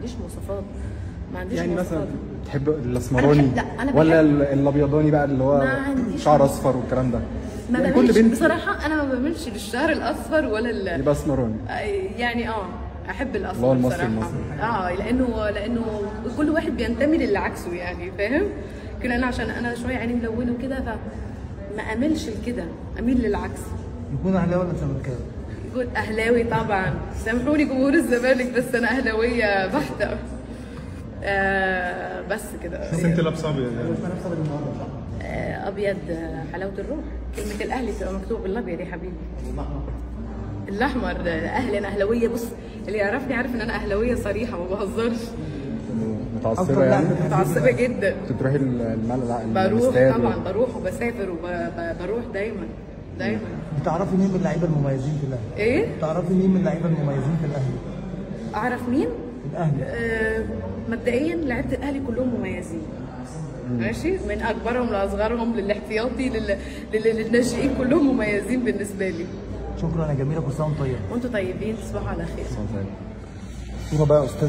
عنديش مواصفات، ما عنديش يعني مواصفات. مثلا تحب الاسمراني أنا ولا الابيضاني بقى اللي هو شعر اصفر والكلام ده؟ ما يعني بعملش كل بنت بصراحه، انا ما بعملش للشعر الاصفر ولا يبقى اسمراني. يعني احب الله الاصفر المصري بصراحه. لانه كل واحد بينتمي للي عكسه يعني، فاهم؟ لكن انا عشان انا شويه عيني ملونه وكده، فما اميلش لكده، اميل للعكس. يكون اهلاوي ولا زملكاوي؟ يكون اهلاوي طبعا، سامحوني جمهور الزمالك بس انا اهلاويه بحته. بس كده. بس انت لابسه ابيض يعني. لابسه ابيض النهارده صح؟ ابيض حلاوه الروح، كلمه الاهلي بتبقى مكتوب بالابيض يا حبيبي. الاحمر اهلي، انا اهلاويه. بص اللي يعرفني عارف ان انا اهلاويه صريحه، ما بهزرش. متعصبه يعني؟ متعصبه جدا. بتروحي الملعب؟ بروح طبعا، بروح وبسافر وبروح دايما. بتعرفي مين من اللعيبه المميزين في الاهلي؟ ايه؟ بتعرفي مين من اللعيبه المميزين في الاهلي؟ اعرف مين؟ الاهلي. مبدئيا لعيبه الاهلي كلهم مميزين. ماشي، من اكبرهم لاصغرهم للاحتياطي للناشئين، كلهم مميزين بالنسبه لي. شكرا يا جميله، كل سنه وانت طيبه. وانتم طيبين، تصبحوا على خير. صوره بقى يا استاذ.